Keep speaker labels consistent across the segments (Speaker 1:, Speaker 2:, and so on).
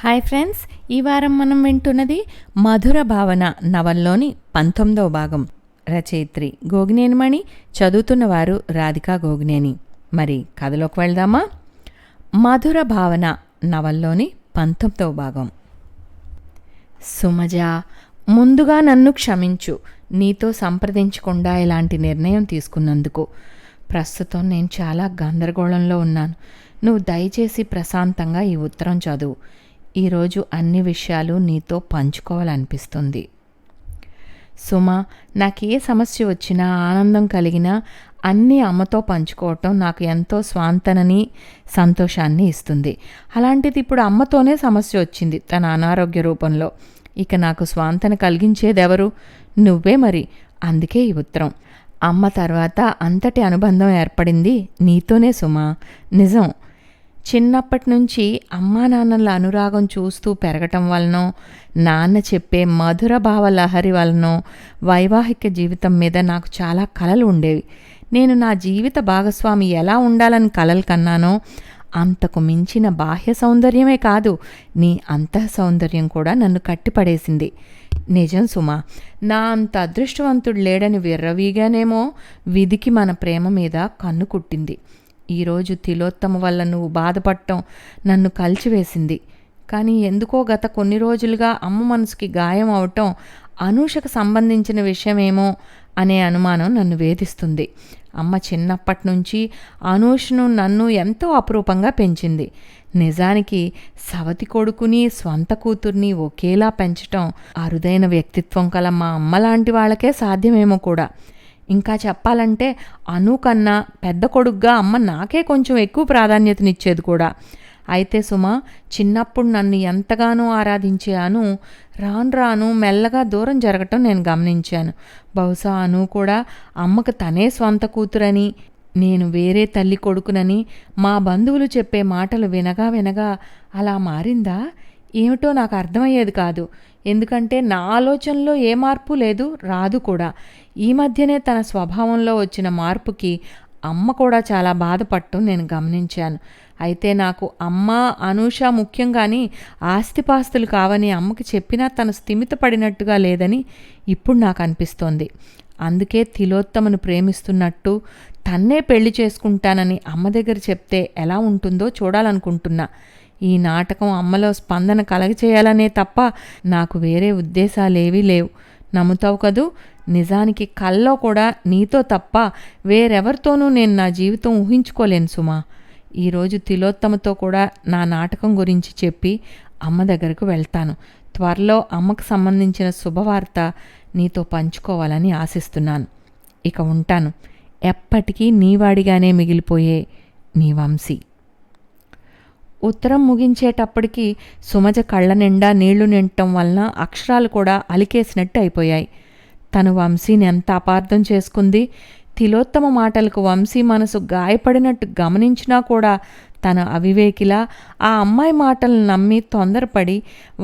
Speaker 1: Hi friends, ఈ వారం మనం వింటున్నది మధుర భావన నవల్లోని 19వ భాగం. రచయిత్రి గోగినేనిమణి, చదువుతున్నవారు రాధికా గోగినేని. మరి కథలోకి వెళ్దామా? మధుర భావన నవల్లోని 19వ భాగం. సుమజ, ముందుగా నన్ను క్షమించు, నీతో సంప్రదించకుండా ఇలాంటి నిర్ణయం తీసుకున్నందుకు. ప్రస్తుతం నేను చాలా గందరగోళంలో ఉన్నాను. నువ్వు దయచేసి ప్రశాంతంగా ఈ ఉత్తరం చదువు. ఈరోజు అన్ని విషయాలు నీతో పంచుకోవాలనిపిస్తుంది. సుమ, నాకు ఏ సమస్య వచ్చినా, ఆనందం కలిగినా అన్నీ అమ్మతో పంచుకోవటం నాకు ఎంతో స్వాంతనని, సంతోషాన్ని ఇస్తుంది. అలాంటిది ఇప్పుడు అమ్మతోనే సమస్య వచ్చింది, తన అనారోగ్య రూపంలో. ఇక నాకు స్వాంతన కలిగించేదెవరు? నువ్వే మరి. అందుకే ఈ ఉత్తరం. అమ్మ తర్వాత అంతటి అనుబంధం ఏర్పడింది నీతోనే సుమ. నిజం. చిన్నప్పటి నుంచి అమ్మా నాన్నల అనురాగం చూస్తూ పెరగటం వలనో, నాన్న చెప్పే మధుర భావ లహరి వలనో వైవాహిక జీవితం మీద నాకు చాలా కలలు ఉండేవి. నేను నా జీవిత భాగస్వామి ఎలా ఉండాలని కలలు కన్నానో, అంతకు మించిన బాహ్య సౌందర్యమే కాదు, నీ అంతః సౌందర్యం కూడా నన్ను కట్టిపడేసింది. నిజం సుమా, నా అంత అదృష్టవంతుడు లేడని విర్రవీగానేమో విధికి మన ప్రేమ మీద కన్ను కుట్టింది. ఈరోజు తిలోత్తమ వల్ల నువ్వు బాధపడటం నన్ను కలిచివేసింది. కానీ ఎందుకో గత కొన్ని రోజులుగా అమ్మ మనసుకి గాయం అవటం అనూషకు సంబంధించిన విషయమేమో అనే అనుమానం నన్ను వేధిస్తుంది. అమ్మ చిన్నప్పటి నుంచి అనూషను, నన్ను ఎంతో అపురూపంగా పెంచింది. నిజానికి సవతి కొడుకుని, స్వంత కూతుర్ని ఒకేలా పెంచటం అరుదైన వ్యక్తిత్వం కల మా అమ్మ లాంటి వాళ్ళకే సాధ్యమేమో కూడా. ఇంకా చెప్పాలంటే అను కన్నా పెద్ద కొడుగ్గా అమ్మ నాకే కొంచెం ఎక్కువ ప్రాధాన్యతనిచ్చేది కూడా. అయితే సుమ, చిన్నప్పుడు నన్ను ఎంతగానో ఆరాధించే అను రాను రాను మెల్లగా దూరం జరగటం నేను గమనించాను. బహుశా అను కూడా అమ్మకు తనే స్వంత కూతురని, నేను వేరే తల్లి కొడుకునని మా బంధువులు చెప్పే మాటలు వినగా వినగా అలా మారిందా ఏమిటో నాకు అర్థమయ్యేది కాదు. ఎందుకంటే నా ఆలోచనలో ఏ మార్పు లేదు, రాదు కూడా. ఈ మధ్యనే తన స్వభావంలో వచ్చిన మార్పుకి అమ్మ కూడా చాలా బాధపడటం నేను గమనించాను. అయితే నాకు అమ్మ, అనూష ముఖ్యం కానీ ఆస్తిపాస్తులు కావని అమ్మకి చెప్పినా తను స్థిమితపడినట్టుగా లేదని ఇప్పుడు నాకు అనిపిస్తోంది. అందుకే తిలోత్తమను ప్రేమిస్తున్నట్టు, తన్నే పెళ్లి చేసుకుంటానని అమ్మ దగ్గర చెప్తే ఎలా ఉంటుందో చూడాలనుకుంటున్నా. ఈ నాటకం అమ్మలో స్పందన కలగచేయాలనే తప్ప నాకు వేరే ఉద్దేశాలేవీ లేవు. నమ్ముతావు కదూ? నిజానికి కల్లో కూడా నీతో తప్ప వేరెవరితోనూ నేను నా జీవితం ఊహించుకోలేను సుమా. ఈరోజు తిలోత్తమతో కూడా నా నాటకం గురించి చెప్పి అమ్మ దగ్గరకు వెళ్తాను. త్వరలో అమ్మకు సంబంధించిన శుభవార్త నీతో పంచుకోవాలని ఆశిస్తున్నాను. ఇక ఉంటాను. ఎప్పటికీ నీవాడిగానే మిగిలిపోయే నీ వంశీ. ఉత్తరం ముగించేటప్పటికి సుమజ కళ్ళ నిండా నీళ్లు నిండటం వలన అక్షరాలు కూడా అలికేసినట్టు అయిపోయాయి. తను వంశీని ఎంత అపార్థం చేసుకుంది. తిలోత్తమ మాటలకు వంశీ మనసు గాయపడినట్టు గమనించినా కూడా తన అవివేకిలా ఆ అమ్మాయి మాటలను నమ్మి తొందరపడి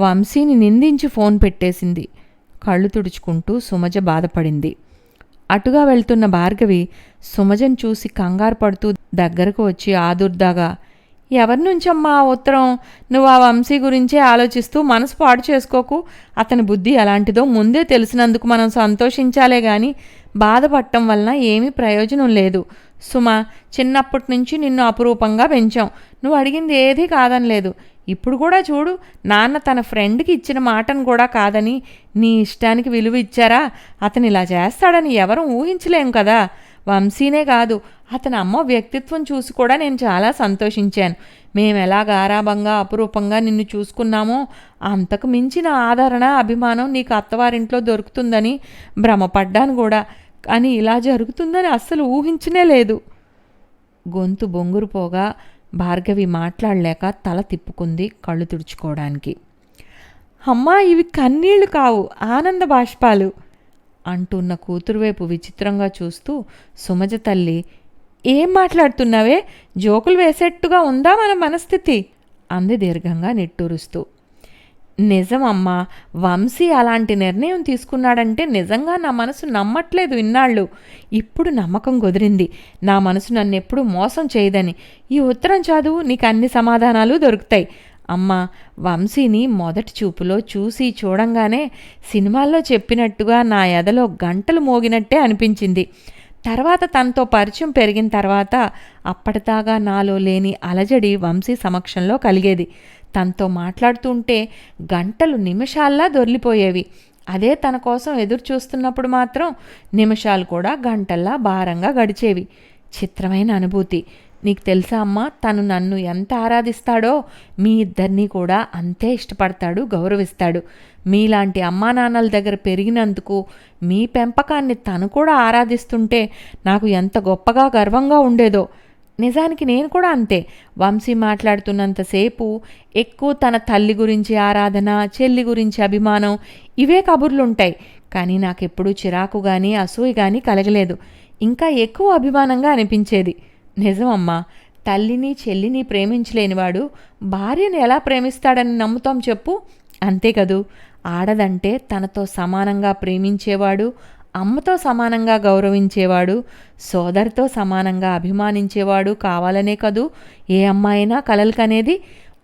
Speaker 1: వంశీని నిందించి ఫోన్ పెట్టేసింది. కళ్ళు తుడుచుకుంటూ సుమజ బాధపడింది. అటుగా వెళ్తున్న భార్గవి సుమజను చూసి కంగారు పడుతూ దగ్గరకు వచ్చి ఆదుర్దాగా, ఎవరి నుంచమ్మా ఆ ఉత్తరం? నువ్వు ఆ వంశీ గురించే ఆలోచిస్తూ మనసు పాడు చేసుకోకు. అతని బుద్ధి ఎలాంటిదో ముందే తెలిసినందుకు మనం సంతోషించాలే గాని బాధపడటం వలన ఏమీ ప్రయోజనం లేదు. సుమ, చిన్నప్పటి నుంచి నిన్ను అపురూపంగా పెంచాం. నువ్వు అడిగింది ఏదీ కాదనలేదు. ఇప్పుడు కూడా చూడు, నాన్న తన ఫ్రెండ్కి ఇచ్చిన మాటను కూడా కాదని నీ ఇష్టానికి విలువ ఇచ్చారా? అతను ఇలా చేస్తాడని ఎవరూ ఊహించలేం కదా. వంశీనే కాదు, అతని అమ్మ వ్యక్తిత్వం చూసి కూడా నేను చాలా సంతోషించాను. మేమెలా గారాబంగా అపురూపంగా నిన్ను చూసుకున్నామో అంతకు మించిన ఆదరణ, అభిమానం నీకు అత్తవారింట్లో దొరుకుతుందని భ్రమపడ్డాను కూడా. కానీ ఇలా జరుగుతుందని అస్సలు ఊహించనే లేదు. గొంతు బొంగురుపోగా భార్గవి మాట్లాడలేక తల తిప్పుకుంది కళ్ళు తుడుచుకోవడానికి. అమ్మా, ఇవి కన్నీళ్లు కావు, ఆనంద బాష్పాలు అంటున్న కూతురు వైపు విచిత్రంగా చూస్తూ సుమజ తల్లి, ఏం మాట్లాడుతున్నావే? జోకులు వేసేట్టుగా ఉందా మన మనస్థితి? అంది దీర్ఘంగా నిట్టూరుస్తూ. నిజమమ్మా, వంశీ అలాంటి నిర్ణయం తీసుకున్నాడంటే నిజంగా నా మనసు నమ్మట్లేదు ఇన్నాళ్ళు. ఇప్పుడు నమ్మకం కుదిరింది. నా మనసు నన్నెప్పుడు మోసం చేయదని. ఈ ఉత్తరం చదువు, నీకు అన్ని సమాధానాలు దొరుకుతాయి అమ్మ, వంశీని మొదటి చూపులో చూసి చూడంగానే సినిమాల్లో చెప్పినట్టుగా నా ఎదలో గంటలు మోగినట్టే అనిపించింది. తర్వాత తనతో పరిచయం పెరిగిన తర్వాత అప్పటిదాకా నాలో లేని అలజడి వంశీ సమక్షంలో కలిగేది. తనతో మాట్లాడుతుంటే గంటలు నిమిషాల్లా దొర్లిపోయేవి. అదే తన కోసం ఎదురు చూస్తున్నప్పుడు మాత్రం నిమిషాలు కూడా గంటల్లా భారంగా గడిచేవి. చిత్రమైన అనుభూతి. నీకు తెలుసా అమ్మా, తను నన్ను ఎంత ఆరాధిస్తాడో మీ ఇద్దరినీ కూడా అంతే ఇష్టపడతాడు, గౌరవిస్తాడు. మీలాంటి అమ్మా నాన్నల దగ్గర పెరిగినందుకు మీ పెంపకాన్ని తను కూడా ఆరాధిస్తుంటే నాకు ఎంత గొప్పగా గర్వంగా ఉండేదో. నిజానికి నేను కూడా అంతే. వంశీ మాట్లాడుతున్నంతసేపు ఎక్కువ తన తల్లి గురించి ఆరాధన, చెల్లి గురించి అభిమానం, ఇవే కబుర్లుంటాయి. కానీ నాకెప్పుడూ చిరాకు కానీ అసూయ కానీ కలగలేదు. ఇంకా ఎక్కువ అభిమానంగా అనిపించేది. నిజమమ్మా, తల్లిని చెల్లిని ప్రేమించలేనివాడు భార్యను ఎలా ప్రేమిస్తాడని నమ్ముతాం చెప్పు? అంతే కదూ. ఆడదంటే తనతో సమానంగా ప్రేమించేవాడు, అమ్మతో సమానంగా గౌరవించేవాడు, సోదరితో సమానంగా అభిమానించేవాడు కావాలనే కదూ ఏ అమ్మాయినా కలలు కనేది.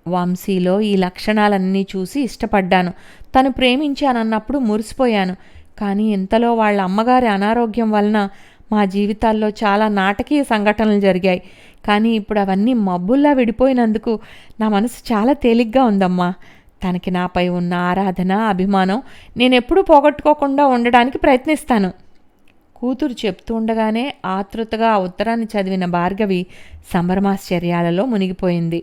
Speaker 1: వంశీలో ఈ లక్షణాలన్నీ చూసి ఇష్టపడ్డాను. తను ప్రేమించానన్నప్పుడు మురిసిపోయాను. కానీ ఇంతలో వాళ్ళ అమ్మగారి అనారోగ్యం వలన మా జీవితాల్లో చాలా నాటకీయ సంఘటనలు జరిగాయి. కానీ ఇప్పుడు అవన్నీ మబ్బుల్లా విడిపోయినందుకు నా మనసు చాలా తేలిగ్గా ఉందమ్మా. తనకి నాపై ఉన్న ఆరాధన, అభిమానం నేనెప్పుడూ పోగొట్టుకోకుండా ఉండడానికి ప్రయత్నిస్తాను. కూతురు చెప్తూ ఉండగానే ఆతృతగా ఆ ఉత్తరాన్ని చదివిన భార్గవి సంభ్రమాశ్చర్యాలలో మునిగిపోయింది.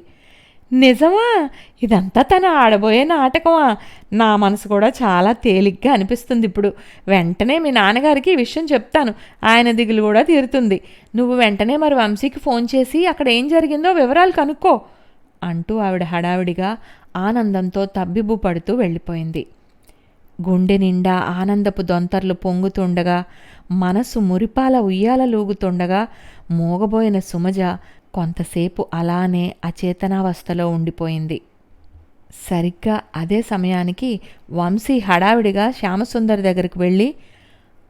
Speaker 1: నిజమా? ఇదంతా తను ఆడబోయే నాటకమా? నా మనసు కూడా చాలా తేలిగ్గా అనిపిస్తుంది ఇప్పుడు. వెంటనే మీ నాన్నగారికి ఈ విషయం చెప్తాను. ఆయన దిగులు కూడా తీరుతుంది. నువ్వు వెంటనే మరి వంశీకి ఫోన్ చేసి అక్కడ ఏం జరిగిందో వివరాలు కనుక్కో అంటూ ఆవిడ హడావిడిగా ఆనందంతో తబ్బిబ్బు పడుతూ వెళ్ళిపోయింది. గుండె నిండా ఆనందపు దొంతర్లు పొంగుతుండగా, మనసు మురిపాల ఉయ్యాలలూగుతుండగా మోగబోయిన సుమజ కొంతసేపు అలానే అచేతనావస్థలో ఉండిపోయింది. సరిగ్గా అదే సమయానికి వంశీ హడావిడిగా శ్యామసుందరి దగ్గరికి వెళ్ళి,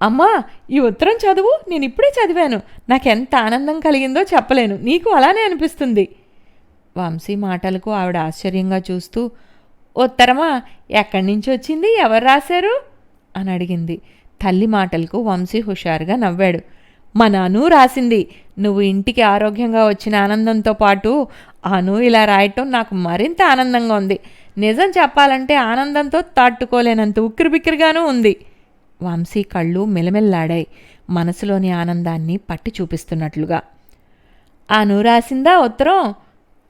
Speaker 1: అమ్మా, ఈ ఉత్తరం చదువు, నేను ఇప్పుడే చదివాను. నాకెంత ఆనందం కలిగిందో చెప్పలేను. నీకు అలానే అనిపిస్తుంది. వంశీ మాటలకు ఆవిడ ఆశ్చర్యంగా చూస్తూ, ఉత్తరమా? ఎక్కడి నుంచి వచ్చింది? ఎవరు రాశారు అని అడిగింది. తల్లి మాటలకు వంశీ హుషారుగా నవ్వాడు. మా నాను రాసింది. నువ్వు ఇంటికి ఆరోగ్యంగా వచ్చిన ఆనందంతో పాటు అను ఇలా రాయటం నాకు మరింత ఆనందంగా ఉంది. నిజం చెప్పాలంటే ఆనందంతో తట్టుకోలేనంత ఉక్కిరిబిక్కిరిగానూ ఉంది. వంశీ కళ్ళు మెలమెల్లాడాయి, మనసులోని ఆనందాన్ని పట్టి చూపిస్తున్నట్లుగా. అను రాసిందా ఉత్తరం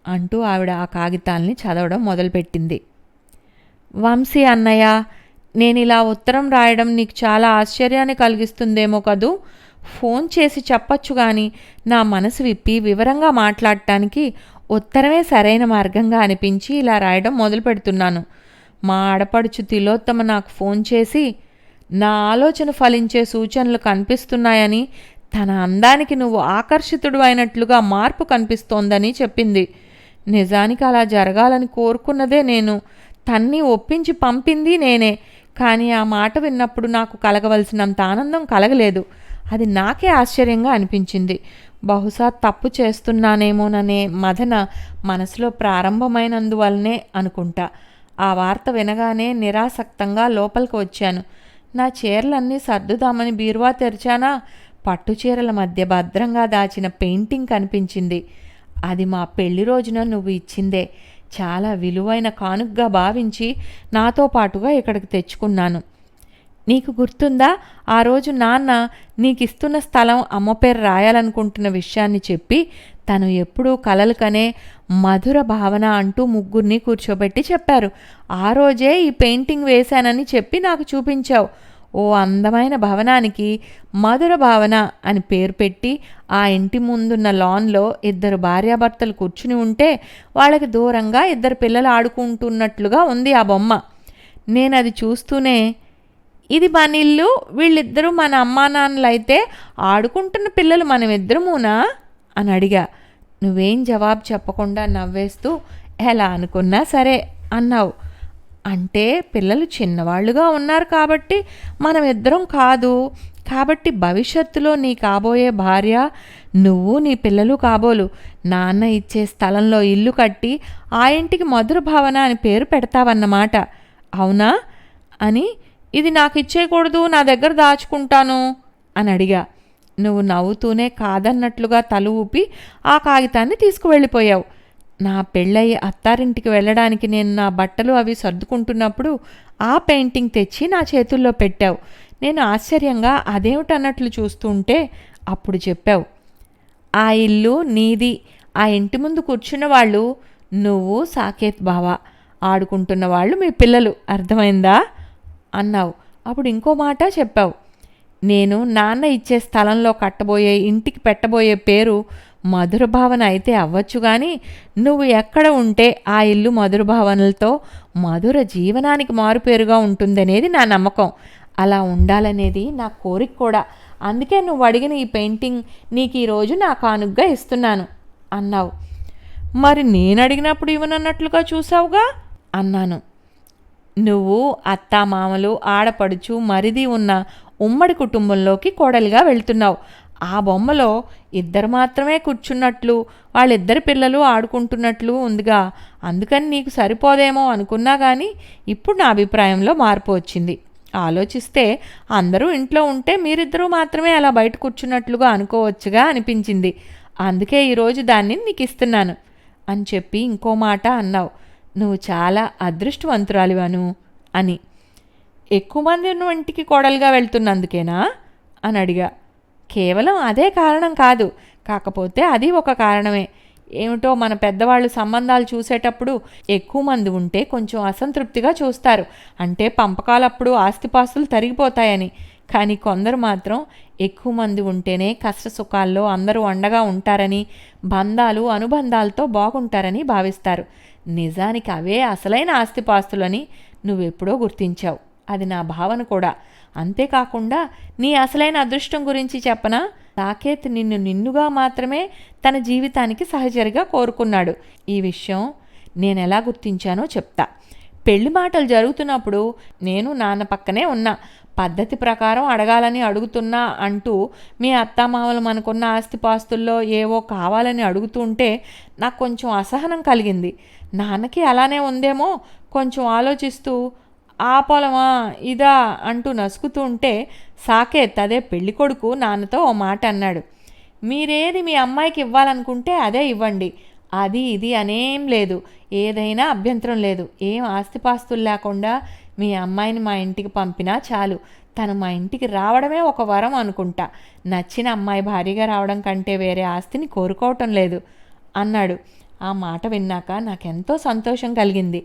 Speaker 1: అంటూ ఆవిడ ఆ కాగితాల్ని చదవడం మొదలుపెట్టింది. వంశీ అన్నయ్య, నేనిలా ఉత్తరం రాయడం నీకు చాలా ఆశ్చర్యాన్ని కలిగిస్తుందేమో కదూ. ఫోన్ చేసి చెప్పచ్చు కానీ నా మనసు విప్పి వివరంగా మాట్లాడటానికి ఉత్తరమే సరైన మార్గంగా అనిపించి ఇలా రాయడం మొదలు పెడుతున్నాను. మా ఆడపడుచు తిలోత్తమ నాకు ఫోన్ చేసి నా ఆలోచన ఫలించే సూచనలు కనిపిస్తున్నాయని, తన అందానికి నువ్వు ఆకర్షితుడు అయినట్లుగా మార్పు కనిపిస్తోందని చెప్పింది. నిజానికి అలా జరగాలని కోరుకున్నదే నేను, తన్ని ఒప్పించి పంపింది నేనే. కానీ ఆ మాట విన్నప్పుడు నాకు కలగవలసినంత ఆనందం కలగలేదు. అది నాకే ఆశ్చర్యంగా అనిపించింది. బహుశా తప్పు చేస్తున్నానేమోననే మదన మనసులో ప్రారంభమైనందువల్లనే అనుకుంటా. ఆ వార్త వినగానే నిరాసక్తంగా లోపలికి వచ్చాను. నా చీరలన్నీ సర్దుదామని బీరువా తెరిచానా, పట్టు చీరల మధ్య భద్రంగా దాచిన పెయింటింగ్ కనిపించింది. అది మా పెళ్లి రోజున నువ్వు ఇచ్చిందే. చాలా విలువైన కానుకగా భావించి నాతో పాటుగా ఇక్కడికి తెచ్చుకున్నాను. నీకు గుర్తుందా, ఆ రోజు నాన్న నీకిస్తున్న స్థలం అమ్మ పేరు రాయాలనుకుంటున్న విషయాన్ని చెప్పి తను ఎప్పుడూ కలలు కనే మధుర భావన అంటూ ముగ్గురిని కూర్చోబెట్టి చెప్పారు. ఆ రోజే ఈ పెయింటింగ్ వేశానని చెప్పి నాకు చూపించావు. ఓ అందమైన భవనానికి మధుర భావన అని పేరు పెట్టి ఆ ఇంటి ముందున్న లాన్లో ఇద్దరు భార్యాభర్తలు కూర్చుని ఉంటే వాళ్ళకి దూరంగా ఇద్దరు పిల్లలు ఆడుకుంటున్నట్లుగా ఉంది ఆ బొమ్మ. నేను అది చూస్తూనే, ఇది మన ఇల్లు, వీళ్ళిద్దరూ మన అమ్మా నాన్నలైతే ఆడుకుంటున్న పిల్లలు మనమిద్దరమునా అని అడిగా. నువ్వేం జవాబు చెప్పకుండా నవ్వేస్తూ ఎలా అనుకున్నా సరే అన్నావు. అంటే పిల్లలు చిన్నవాళ్ళుగా ఉన్నారు కాబట్టి మనం ఇద్దరం కాదు, కాబట్టి భవిష్యత్తులో నీ కాబోయే భార్య నువ్వు నీ పిల్లలు కాబోలు నాన్న ఇచ్చే స్థలంలో ఇల్లు కట్టి ఆ ఇంటికి మధుర భావన అని పేరు పెడతావన్నమాట. అవునా అని. ఇది నాకు ఇచ్చేయకూడదు, నా దగ్గర దాచుకుంటాను అని అడిగా. నువ్వు నవ్వుతూనే కాదన్నట్లుగా తల ఊపి ఆ కాగితాన్ని తీసుకువెళ్ళిపోయావు. నా పెళ్ళయి అత్తారింటికి వెళ్ళడానికి నేను నా బట్టలు అవి సర్దుకుంటున్నప్పుడు ఆ పెయింటింగ్ తెచ్చి నా చేతుల్లో పెట్టావు. నేను ఆశ్చర్యంగా అదేమిటన్నట్లు చూస్తుంటే అప్పుడు చెప్పావు, ఆ ఇల్లు నీది, ఆ ఇంటి ముందు కూర్చున్న వాళ్ళు నువ్వు, సాకేత్ బావ, ఆడుకుంటున్న వాళ్ళు మీ పిల్లలు, అర్థమైందా అన్నావు. అప్పుడు ఇంకో మాట చెప్పావు, నేను నాన్న ఇచ్చే స్థలంలో కట్టబోయే ఇంటికి పెట్టబోయే పేరు మధుర భావన అయితే అవ్వచ్చు, కానీ నువ్వు ఎక్కడ ఉంటే ఆ ఇల్లు మధుర భావనలతో మధుర జీవనానికి మారుపేరుగా ఉంటుందనేది నా నమ్మకం. అలా ఉండాలనేది నా కోరిక కూడా. అందుకే నువ్వు అడిగిన ఈ పెయింటింగ్ నీకు ఈరోజు నా కానుగ్గా ఇస్తున్నాను అన్నావు. మరి నేను అడిగినప్పుడు ఇవ్వనన్నట్లుగా చూసావుగా అన్నాను. నువ్వు అత్తామామలు, ఆడపడుచు, మరిది ఉన్న ఉమ్మడి కుటుంబంలోకి కోడలిగా వెళ్తున్నావు. ఆ బొమ్మలో ఇద్దరు మాత్రమే కూర్చున్నట్లు, వాళ్ళిద్దరి పిల్లలు ఆడుకుంటున్నట్లు ఉందిగా. అందుకని నీకు సరిపోదేమో అనుకున్నా కానీ ఇప్పుడు నా అభిప్రాయంలో మార్పు వచ్చింది. ఆలోచిస్తే అందరూ ఇంట్లో ఉంటే మీరిద్దరూ మాత్రమే అలా బయట కూర్చున్నట్లుగా అనుకోవచ్చుగా అనిపించింది. అందుకే ఈరోజు దాన్ని నీకు ఇస్తున్నాను అని చెప్పి ఇంకో మాట అన్నావు. నువ్వు చాలా అదృష్టవంతురాలివను అని. ఎక్కువ మంది ఉన్న ఇంటికి కోడలుగా వెళ్తున్నందుకేనా అని అడిగా. కేవలం అదే కారణం కాదు, కాకపోతే అది ఒక కారణమే. ఏమిటో మన పెద్దవాళ్ళు సంబంధాలు చూసేటప్పుడు ఎక్కువ మంది ఉంటే కొంచెం అసంతృప్తిగా చూస్తారు. అంటే పంపకాలప్పుడు ఆస్తిపాస్తులు తరిగిపోతాయని. కానీ కొందరు మాత్రం ఎక్కువ మంది ఉంటేనే కష్ట సుఖాల్లో అందరూ అండగా ఉంటారని, బంధాలు అనుబంధాలతో బాగుంటారని భావిస్తారు. నిజానికి అవే అసలైన ఆస్తిపాస్తులని నువ్వెప్పుడో గుర్తించావు. అది నా భావన కూడా. అంతేకాకుండా నీ అసలైన అదృష్టం గురించి చెప్పనా? సాకేత్ నిన్నుగా మాత్రమే తన జీవితానికి సహచరిగా కోరుకున్నాడు. ఈ విషయం నేనెలా గుర్తించానో చెప్తా. పెళ్లి మాటలు జరుగుతున్నప్పుడు నేను నాన్న పక్కనే ఉన్నా. పద్ధతి ప్రకారం అడగాలని అడుగుతున్నా అంటూ మీ అత్తామామలు మనకున్న ఆస్తిపాస్తుల్లో ఏవో కావాలని అడుగుతుంటే నాకు కొంచెం అసహనం కలిగింది. నాన్నకి అలానే ఉందేమో కొంచెం ఆలోచిస్తూ ఆ పొలమా ఇదా అంటూ నసుకుతూ ఉంటే సాకేత్, అదే పెళ్ళికొడుకు, నాన్నతో ఓ మాట అన్నాడు. మీరేది మీ అమ్మాయికి ఇవ్వాలనుకుంటే అదే ఇవ్వండి, అది ఇది అనేం లేదు, ఏదైనా అభ్యంతరం లేదు. ఏం ఆస్తిపాస్తులు లేకుండా మీ అమ్మాయిని మా ఇంటికి పంపినా చాలు. తను మా ఇంటికి రావడమే ఒక వరం అనుకుంటా. నచ్చిన అమ్మాయి భారీగా రావడం కంటే వేరే ఆస్తిని కోరుకోవటం లేదు అన్నాడు. ఆ మాట విన్నాక నాకెంతో సంతోషం కలిగింది.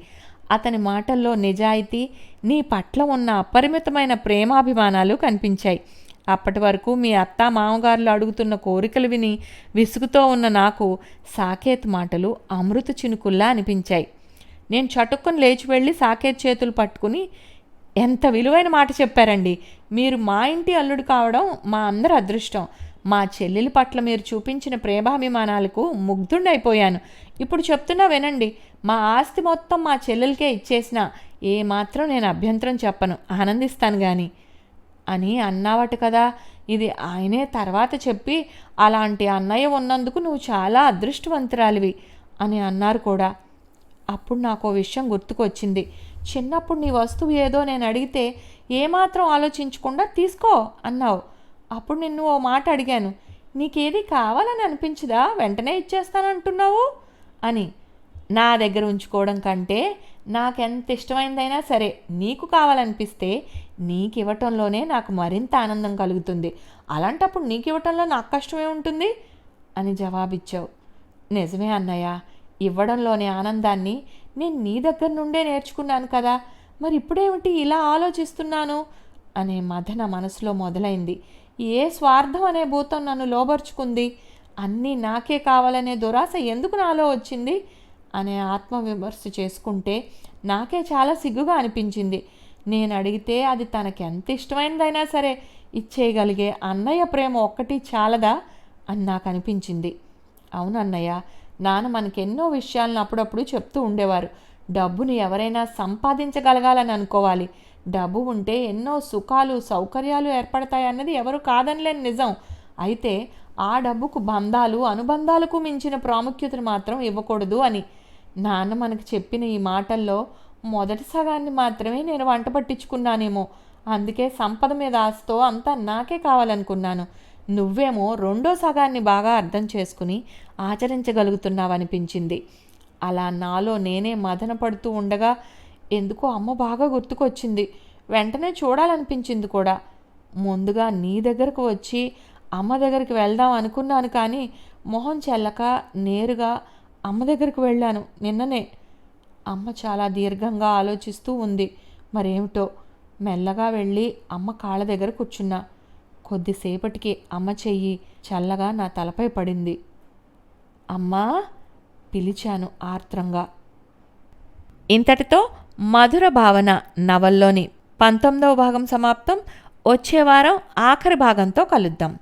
Speaker 1: అతని మాటల్లో నిజాయితీ, నీ పట్ల ఉన్న అపరిమితమైన ప్రేమాభిమానాలు కనిపించాయి. అప్పటి వరకు మీ అత్త మామగారులు అడుగుతున్న కోరికలు విని విసుగుతో ఉన్న నాకు సాకేత్ మాటలు అమృత చినుకుల్లా అనిపించాయి. నేను చటుక్కుని లేచి వెళ్ళి సాకేత్ చేతులు పట్టుకుని, ఎంత విలువైన మాట చెప్పారండి. మీరు మా ఇంటి అల్లుడు కావడం మా అందరి అదృష్టం. మా చెల్లెలి పట్ల మీరు చూపించిన ప్రేమాభిమానాలకు ముగ్ధుండైపోయాను. ఇప్పుడు చెప్తున్నా వినండి. మా ఆస్తి మొత్తం మా చెల్లెలకే ఇచ్చేసినా ఏమాత్రం నేను అభ్యంతరం చెప్పను, ఆనందిస్తాను కానీ అని అన్నావట కదా. ఇది ఆయనే తర్వాత చెప్పి అలాంటి అన్నయ్య ఉన్నందుకు నువ్వు చాలా అదృష్టవంతురాలివి అని అన్నారు కూడా. అప్పుడు నాకు విషయం గుర్తుకొచ్చింది. చిన్నప్పుడు నీ వస్తువు ఏదో నేను అడిగితే ఏమాత్రం ఆలోచించకుండా తీసుకో అన్నావు. అప్పుడు నిన్ను ఓ మాట అడిగాను, నీకేది కావాలని అనిపించదా, వెంటనే ఇచ్చేస్తానంటున్నావు అని. నా దగ్గర ఉంచుకోవడం కంటే నాకెంత ఇష్టమైందైనా సరే నీకు కావాలనిపిస్తే నీకు ఇవ్వటంలోనే నాకు మరింత ఆనందం కలుగుతుంది. అలాంటప్పుడు నీకు ఇవ్వటంలో నాకు కష్టమే ఉంటుంది అని జవాబిచ్చావు. నిజమే అన్నయ్య, ఇవ్వడంలోని ఆనందాన్ని నేను నీ దగ్గర నుండే నేర్చుకున్నాను కదా. మరి ఇప్పుడేమిటి ఇలా ఆలోచిస్తున్నాను అనే మదన మనసులో మొదలైంది. ఏ స్వార్థం అనే భూతం నన్ను లోబర్చుకుంది? అన్నీ నాకే కావాలనే దురాశ ఎందుకు నాలో వచ్చింది అనే ఆత్మవిమర్శ చేసుకుంటే నాకే చాలా సిగ్గుగా అనిపించింది. నేను అడిగితే అది తనకి ఎంత ఇష్టమైనదైనా సరే ఇచ్చేయగలిగే అన్నయ్య ప్రేమ ఒక్కటి చాలదా అని నాకు అనిపించింది. అవునన్నయ్య, నాన్న మనకెన్నో విషయాలను అప్పుడప్పుడు చెప్తూ ఉండేవారు. డబ్బుని ఎవరైనా సంపాదించగలగాలని అనుకోవాలి. డబ్బు ఉంటే ఎన్నో సుఖాలు సౌకర్యాలు ఏర్పడతాయన్నది ఎవరు కాదనిలేని నిజం. అయితే ఆ డబ్బుకు బంధాలు అనుబంధాలకు మించిన ప్రాముఖ్యతను మాత్రం ఇవ్వకూడదు అని. నాన్న మనకు చెప్పిన ఈ మాటల్లో మొదటి సగాన్ని మాత్రమే నేను వంట పట్టించుకున్నానేమో. అందుకే సంపద మీద ఆస్తో అంతా నాకే కావాలనుకున్నాను. నువ్వేమో రెండో సగాన్ని బాగా అర్థం చేసుకుని ఆచరించగలుగుతున్నావనిపించింది. అలా నాలో నేనే మదన పడుతూ ఉండగా ఎందుకో అమ్మ బాగా గుర్తుకొచ్చింది. వెంటనే చూడాలనిపించింది కూడా. ముందుగా నీ దగ్గరకు వచ్చి అమ్మ దగ్గరికి వెళ్దాం అనుకున్నాను, కానీ మొహం చెల్లక నేరుగా అమ్మ దగ్గరికి వెళ్ళాను నిన్ననే. అమ్మ చాలా దీర్ఘంగా ఆలోచిస్తూ ఉంది. మరేమిటో మెల్లగా వెళ్ళి అమ్మ కాళ్ళ దగ్గర కూర్చున్నా. కొద్దిసేపటికి అమ్మ చెయ్యి చల్లగా నా తలపై పడింది. అమ్మా పిలిచాను ఆర్ద్రంగా. ఇంతటితో మధుర భావన నవల్లోని 19వ భాగం సమాప్తం. వచ్చే వారం ఆఖరి భాగంతో కలుద్దాం.